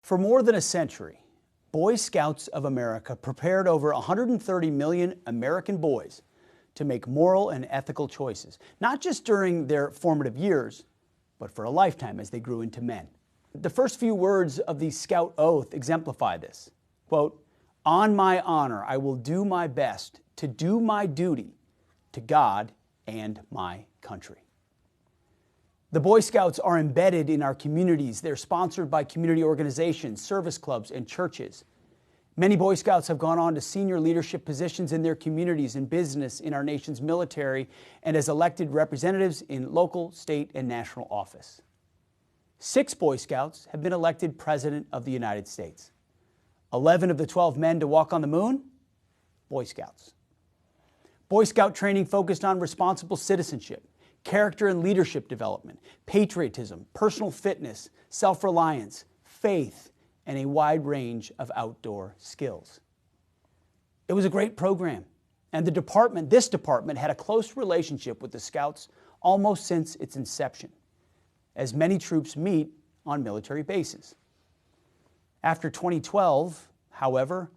For more than a century, Boy Scouts of America prepared over 130 million American boys to make moral and ethical choices, not just during their formative years, but for a lifetime as they grew into men. The first few words of the Scout Oath exemplify this. Quote, "On my honor, I will do my best to do my duty to God and my country." The Boy Scouts are embedded in our communities. They're sponsored by community organizations, service clubs, and churches. Many Boy Scouts have gone on to senior leadership positions in their communities, in business, in our nation's military, and as elected representatives in local, state, and national office. 6 Boy Scouts have been elected President of the United States. 11 of the 12 men to walk on the moon, Boy Scouts. Boy Scout training focused on responsible citizenship, character and leadership development, patriotism, personal fitness, self-reliance, faith, and a wide range of outdoor skills. It was a great program, and this department had a close relationship with the Scouts almost since its inception, as many troops meet on military bases. After 2012, however,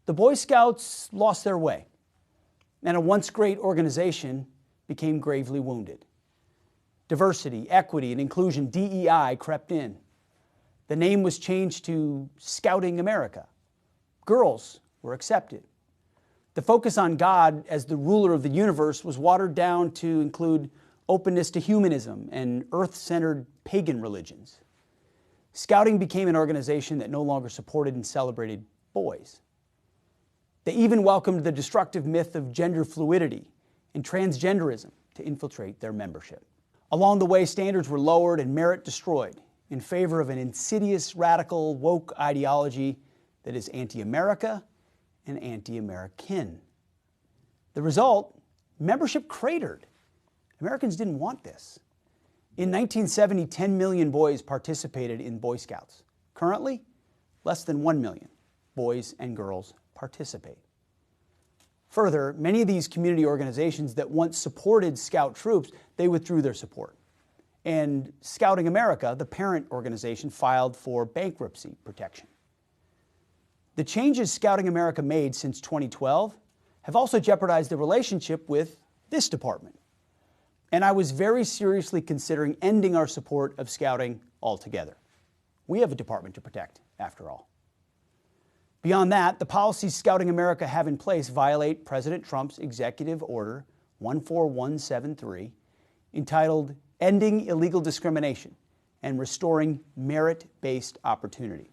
the Boy Scouts lost their way, and a once great organization became gravely wounded. Diversity, equity, and inclusion, DEI, crept in. The name was changed to Scouting America. Girls were accepted. The focus on God as the ruler of the universe was watered down to include openness to humanism and earth-centered pagan religions. Scouting became an organization that no longer supported and celebrated boys. They even welcomed the destructive myth of gender fluidity and transgenderism to infiltrate their membership. Along the way, standards were lowered and merit destroyed in favor of an insidious, radical, woke ideology that is anti-America and anti-American. The result, membership cratered. Americans didn't want this. In 1970, 10 million boys participated in Boy Scouts. Currently, less than 1 million boys and girls participate. Further, many of these community organizations that once supported Scout troops, they withdrew their support. And Scouting America, the parent organization, filed for bankruptcy protection. The changes Scouting America made since 2012 have also jeopardized the relationship with this department. And I was very seriously considering ending our support of Scouting altogether. We have a department to protect, after all. Beyond that, the policies Scouting America have in place violate President Trump's Executive Order 14173, entitled Ending Illegal Discrimination and Restoring Merit-Based Opportunity.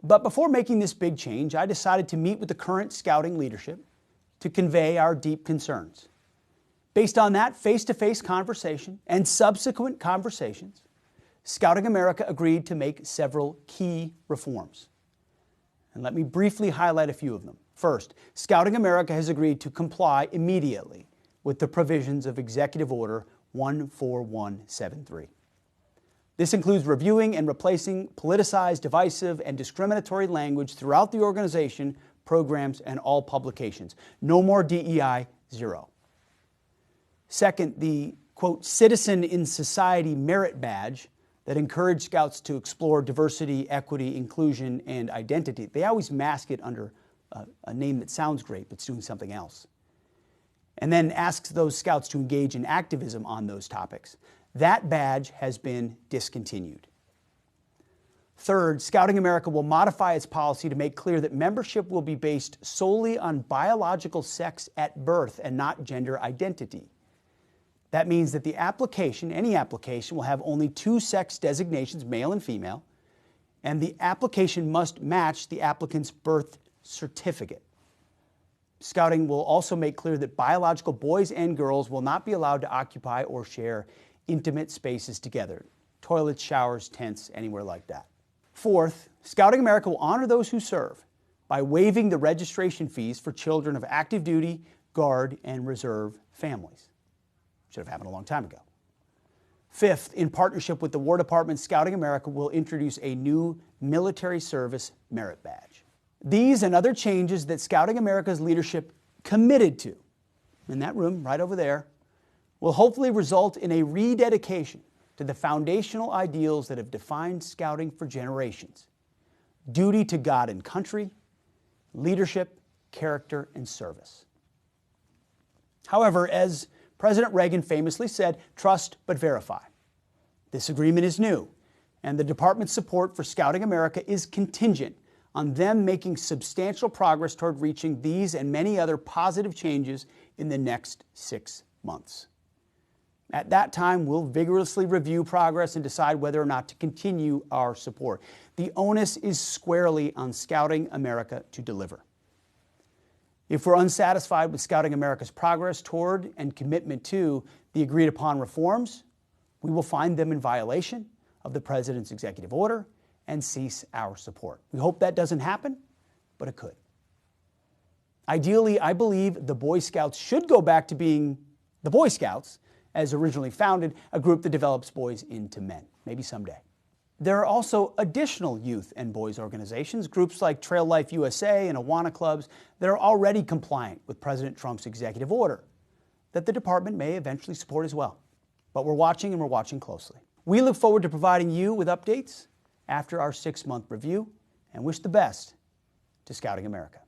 But before making this big change, I decided to meet with the current Scouting leadership to convey our deep concerns. Based on that face-to-face conversation and subsequent conversations, Scouting America agreed to make several key reforms. And let me briefly highlight a few of them. First, Scouting America has agreed to comply immediately with the provisions of Executive Order 14173. This includes reviewing and replacing politicized, divisive, and discriminatory language throughout the organization, programs, and all publications. No more DEI, zero. Second, the, quote, Citizen in Society Merit Badge that encouraged Scouts to explore diversity, equity, inclusion, and identity. They always mask it under a name that sounds great, but it's doing something else. And then asks those Scouts to engage in activism on those topics. That badge has been discontinued. Third, Scouting America will modify its policy to make clear that membership will be based solely on biological sex at birth and not gender identity. That means that the application, any application, will have only 2 sex designations, male and female, and the application must match the applicant's birth certificate. Scouting will also make clear that biological boys and girls will not be allowed to occupy or share intimate spaces together, toilets, showers, tents, anywhere like that. Fourth, Scouting America will honor those who serve by waiving the registration fees for children of active duty, Guard, and Reserve families. Should have happened a long time ago. Fifth, in partnership with the War Department, Scouting America will introduce a new military service merit badge. These and other changes that Scouting America's leadership committed to, in that room right over there, will hopefully result in a rededication to the foundational ideals that have defined Scouting for generations. duty to God and country, leadership, character, and service. However, as President Reagan famously said, trust but verify. This agreement is new, and the department's support for Scouting America is contingent on them making substantial progress toward reaching these and many other positive changes in the next 6 months. At that time, we'll vigorously review progress and decide whether or not to continue our support. The onus is squarely on Scouting America to deliver. If we're unsatisfied with Scouting America's progress toward and commitment to the agreed upon reforms, we will find them in violation of the President's executive order and cease our support. We hope that doesn't happen, but it could. Ideally, I believe the Boy Scouts should go back to being the Boy Scouts, as originally founded, a group that develops boys into men, maybe someday. There are also additional youth and boys organizations, groups like Trail Life USA and Awana clubs, that are already compliant with President Trump's executive order that the department may eventually support as well. But we're watching, and we're watching closely. We look forward to providing you with updates after our 6-month review, and wish the best to Scouting America.